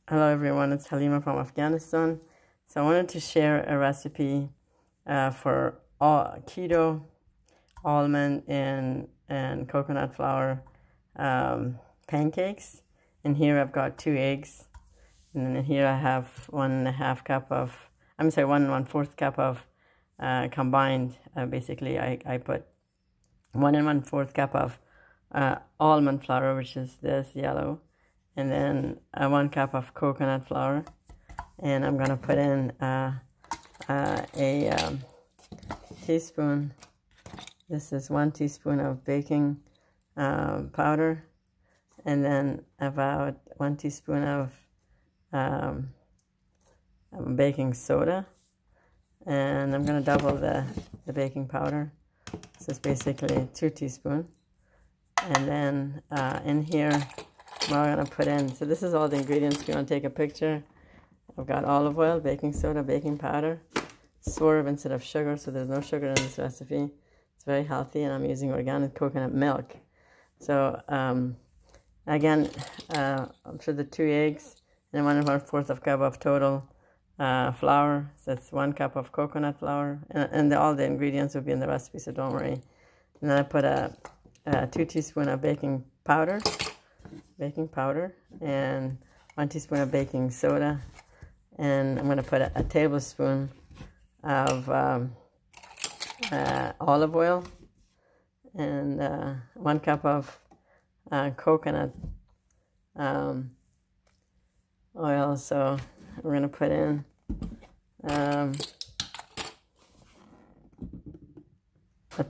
Hello everyone, it's Halima from Afghanistan. So I wanted to share a recipe for keto, almond, and coconut flour pancakes. And here I've got 2 eggs. And then here I have 1.5 cup of, 1/4 cup of combined. Basically, I put 1 1/4 cup of almond flour, which is this yellow. And then 1 cup of coconut flour, and I'm gonna put in a teaspoon. This is 1 teaspoon of baking powder, and then about 1 teaspoon of baking soda, and I'm gonna double the baking powder. This is basically 2 teaspoons, and then in here. Now I'm going to put in, so this is all the ingredients. If you want to take a picture, I've got olive oil, baking soda, baking powder, swerve instead of sugar, so there's no sugar in this recipe. It's very healthy, and I'm using organic coconut milk. So again, for the 2 eggs and 1 1/4 cup of total flour. So that's 1 cup of coconut flour, and all the ingredients will be in the recipe, so don't worry. And then I put a 2 teaspoons of baking powder, and 1 teaspoon of baking soda, and I'm going to put a tablespoon of olive oil, and 1 cup of coconut oil. So we're going to put in a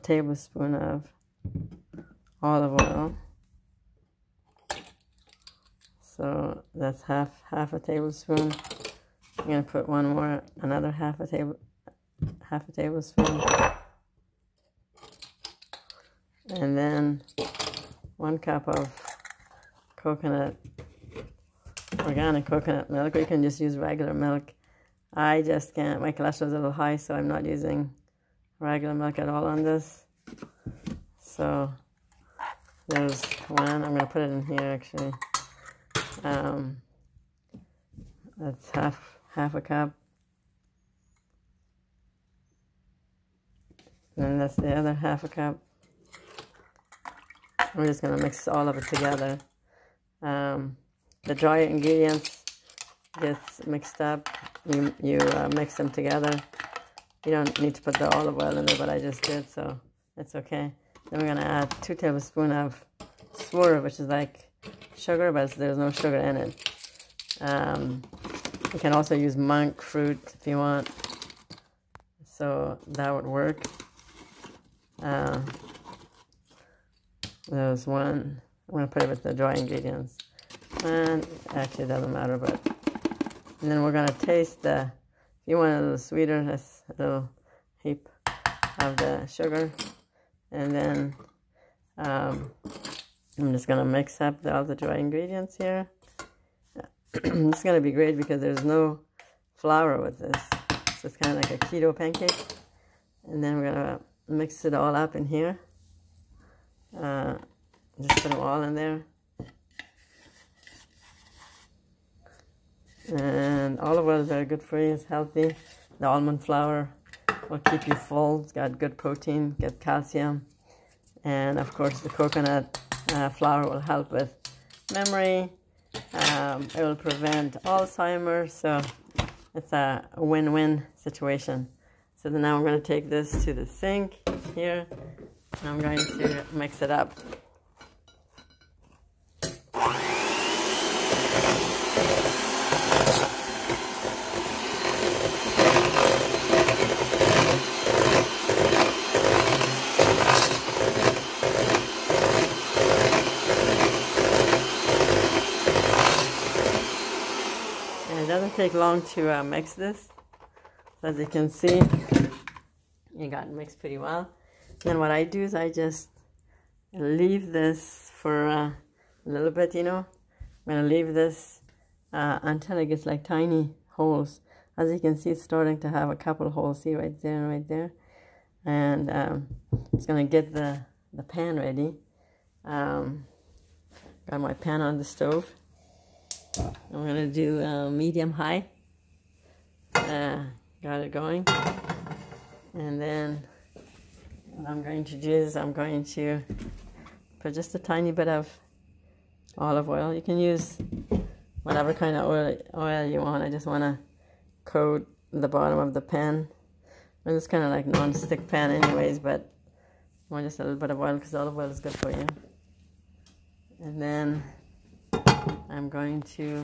tablespoon of olive oil. So that's half a tablespoon. I'm gonna put another half a tablespoon, and then 1 cup of organic coconut milk. Or you can just use regular milk. I just can't. My cholesterol is a little high, so I'm not using regular milk at all on this. So there's one. I'm gonna put it in here actually. That's half a cup, and then that's the other half a cup. We're just gonna mix all of it together. The dry ingredients gets mixed up. You mix them together. You don't need to put the olive oil in there, but I just did, so it's okay. Then we're gonna add 2 tablespoons of swerve, which is like sugar, but there's no sugar in it. You can also use monk fruit if you want, so that would work. There's one. I'm going to put it with the dry ingredients, and actually it doesn't matter, but and then we're going to taste if you want a little sweeter, that's a little heap of the sugar, and then I'm just going to mix up all the dry ingredients here. It's going to be great because there's no flour with this. So it's kind of like a keto pancake. And then we're going to mix it all up in here. Just put them all in there. And olive oil is very good for you. It's healthy. The almond flour will keep you full. It's got good protein, good calcium. And of course the coconut flour will help with memory. It will prevent Alzheimer's, so it's a win-win situation. So then now I'm going to take this to the sink here, and I'm going to mix it up. It doesn't take long to mix this. So as you can see, you got it mixed pretty well. Then what I do is I just leave this for a little bit, I'm going to leave this until it gets like tiny holes. As you can see, it's starting to have a couple of holes. See right there and right there. And it's going to get the pan ready. Got my pan on the stove. I'm going to do medium high. Got it going. And then what I'm going to do is I'm going to put just a tiny bit of olive oil. You can use whatever kind of oil you want. I just want to coat the bottom of the pan. Well, it's kind of like non-stick pan anyways, but I want just a little bit of oil because olive oil is good for you. And then I'm going to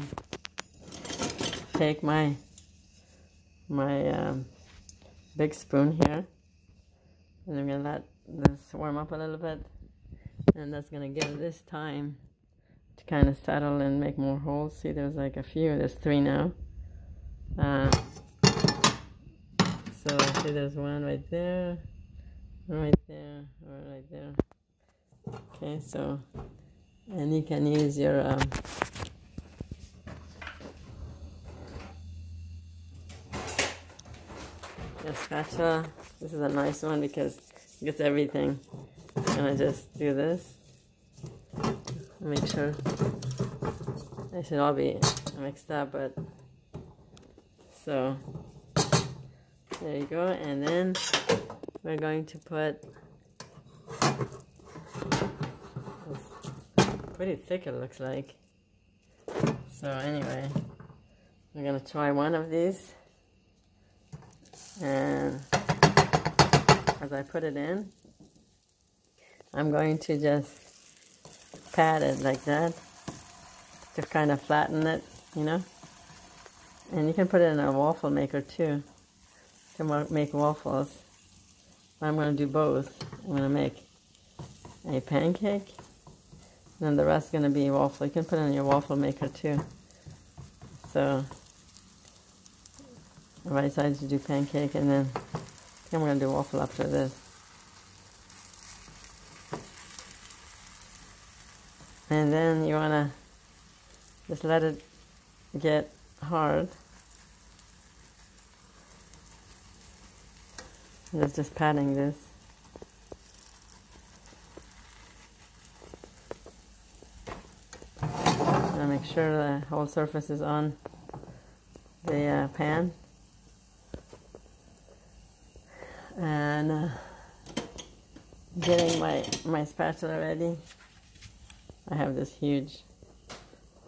take my big spoon here, and I'm going to let this warm up a little bit, and that's going to give this time to kind of settle and make more holes. See, there's like a few. There's 3 now. So see, there's one right there, one right there, one right there. Okay, so, and you can use your spatula. This is a nice one because it gets everything. I'm gonna just do this. Make sure they should all be mixed up, but so there you go. And then we're going to put, pretty thick it looks like. So anyway, we're gonna try one of these, and as I put it in, I'm going to just pat it like that to kind of flatten it, you know. And you can put it in a waffle maker too to make waffles. I'm going to do both. I'm going to make a pancake, and then the rest is going to be waffle. You can put it in your waffle maker too. So I decided to do pancake, and then I think I'm going to do waffle after this. And then you want to just let it get hard. Just patting this. And make sure the whole surface is on the pan. And getting my spatula ready. I have this huge,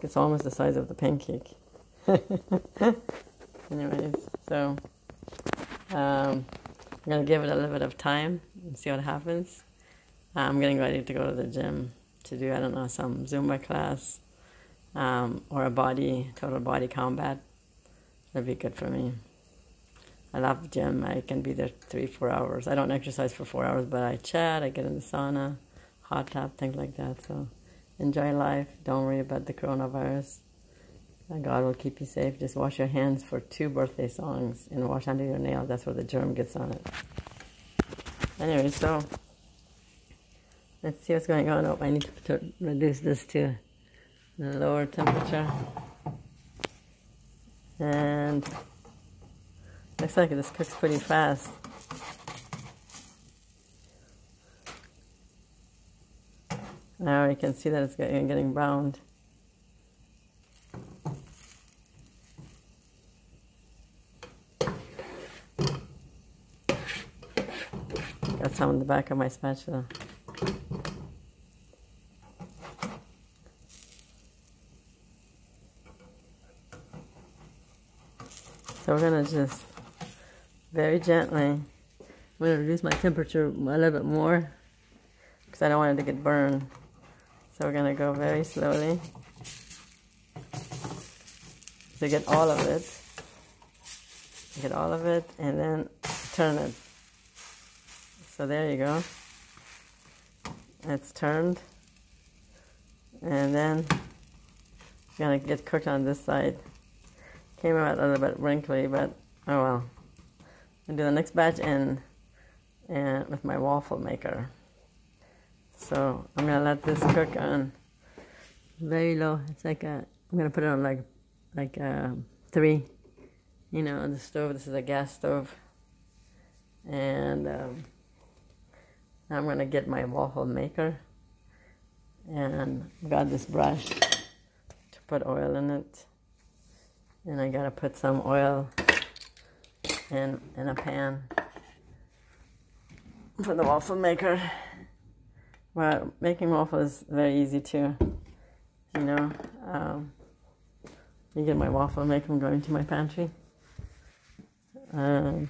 it's almost the size of the pancake. Anyways, so I'm going to give it a little bit of time and see what happens. I'm getting ready to go to the gym to do, I don't know, some Zumba class or a total body combat. That'd be good for me. I love the gym. I can be there 3-4 hours. I don't exercise for 4 hours, but I chat, I get in the sauna, hot tub, things like that. So enjoy life. Don't worry about the coronavirus. God will keep you safe. Just wash your hands for 2 birthday songs and wash under your nail. That's where the germ gets on it. Anyway, so let's see what's going on. Oh, I need to reduce this to the lower temperature. And looks like this cooks pretty fast. Now you can see that it's getting browned. Got some in the back of my spatula. So we're going to just very gently, I'm going to reduce my temperature a little bit more because I don't want it to get burned. So we're going to go very slowly to get all of it. Get all of it and then turn it. So there you go. It's turned. And then it's going to get cooked on this side. Came out a little bit wrinkly, but oh well. I'll do the next batch and with my waffle maker. So I'm gonna let this cook on very low. It's like I'm gonna put it on like 3, you know, on the stove. This is a gas stove, and I'm gonna get my waffle maker, and I've got this brush to put oil in it. And I gotta put some oil in a pan for the waffle maker. Well, making waffles is very easy too. You know, you get my waffle maker. I'm going to my pantry. Let's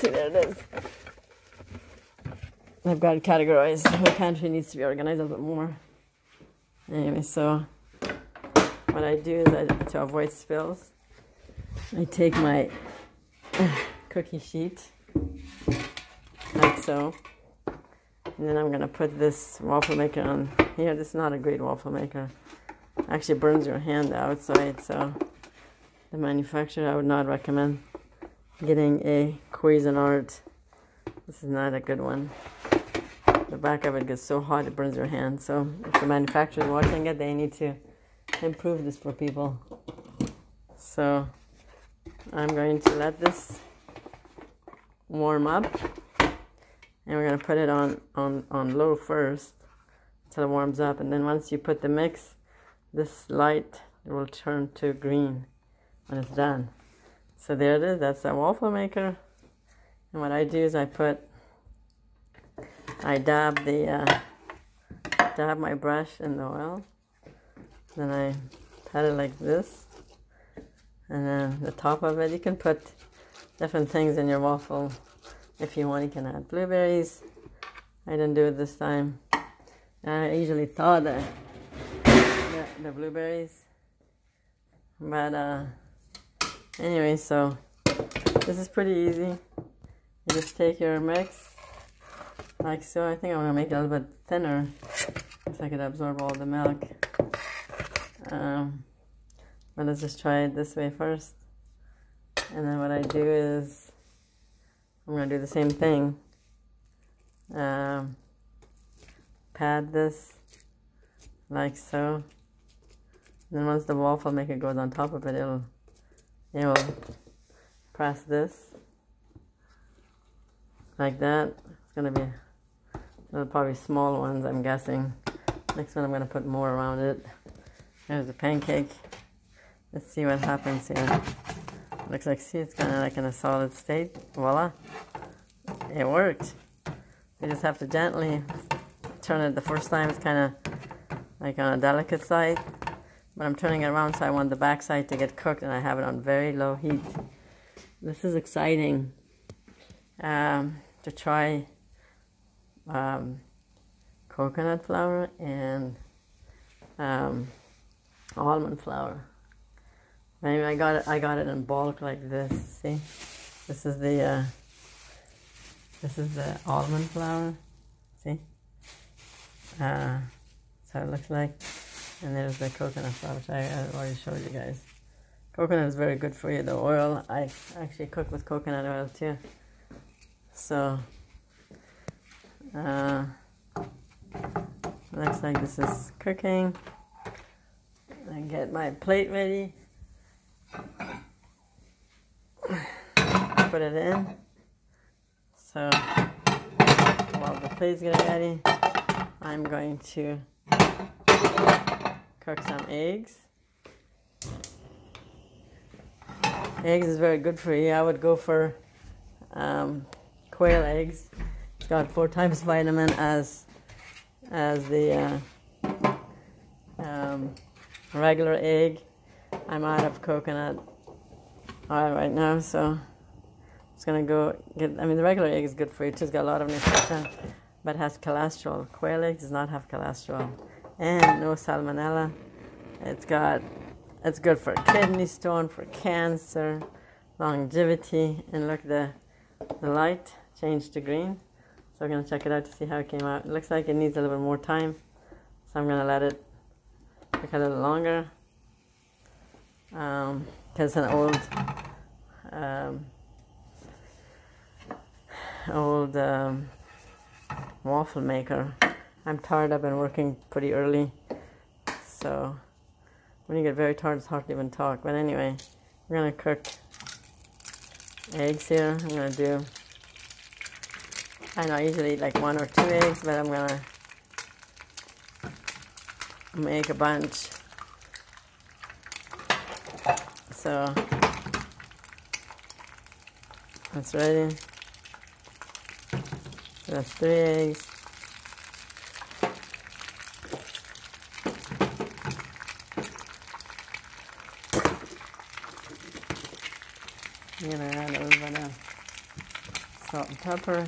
see, there it is. I've got it categorized. My pantry needs to be organized a little bit more. Anyway, so what I do is, to avoid spills, I take my cookie sheet, like so, and then I'm going to put this waffle maker on here. This is not a great waffle maker. Actually burns your hand outside, so the manufacturer, I would not recommend getting a Cuisinart. This is not a good one. The back of it gets so hot it burns your hand. So if the manufacturer is watching it, they need to improve this for people. So I'm going to let this warm up, and we're going to put it on low first until it warms up. And then once you put the mix, this light will turn to green when it's done. So there it is. That's a waffle maker. And what I do is I dab my brush in the oil. Then I pat it like this. And then the top of it, you can put different things in your waffle. If you want, you can add blueberries. I didn't do it this time. I usually thaw the blueberries. But anyway, so this is pretty easy. You just take your mix like so. I think I'm going to make it a little bit thinner so I could absorb all the milk. But let's just try it this way first. And then what I do is I'm going to do the same thing. Pat this like so. And then once the waffle maker goes on top of it, it will press this like that. It's going to be probably small ones, I'm guessing. Next one I'm going to put more around it. There's the pancake. Let's see what happens here. Looks like, see, it's kind of like in a solid state. Voila. It worked. You just have to gently turn it. The first time it's kind of like on a delicate side. But I'm turning it around, so I want the back side to get cooked, and I have it on very low heat. This is exciting to try coconut flour and almond flour. Maybe I got it in bulk like this. See, this is the almond flour. See, so it looks like. And there's the coconut flour, which I already showed you guys. Coconut is very good for you. The oil, I actually cook with coconut oil too. So, looks like this is cooking. I get my plate ready. Put it in. So, while the plate's getting ready, I'm going to cook some eggs. Eggs is very good for you. I would go for quail eggs. It's got 4 times vitamin as the regular egg. I'm out of coconut oil right now, so I'm just gonna go get. I mean, the regular egg is good for you. It's got a lot of nutrition, but has cholesterol. Quail eggs does not have cholesterol. And no salmonella. It's good for kidney stone, for cancer, longevity. And look, the light changed to green. So I'm going to check it out to see how it came out. It looks like it needs a little bit more time. So I'm going to let it cook a little longer. Because it's an old waffle maker. I'm tired. I've been working pretty early, so when you get very tired, it's hard to even talk. But anyway, we're gonna cook eggs here. I'm gonna do. I know I usually eat like 1 or 2 eggs, but I'm gonna make a bunch. So that's ready. So that's 3 eggs. I'm going to add a little bit of salt and pepper.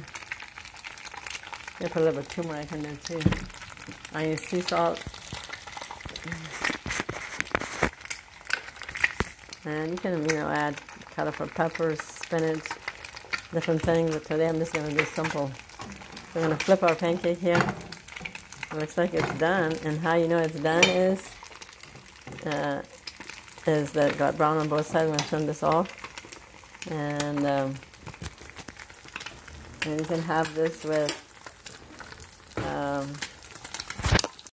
If a little bit too more, I can do too. I use sea salt. And you can, add cut up for peppers, spinach, different things. But today I'm just going to do simple. We're going to flip our pancake here. It looks like it's done. And how you know it's done is that it got brown on both sides. I'm going to turn this off. And you can have this with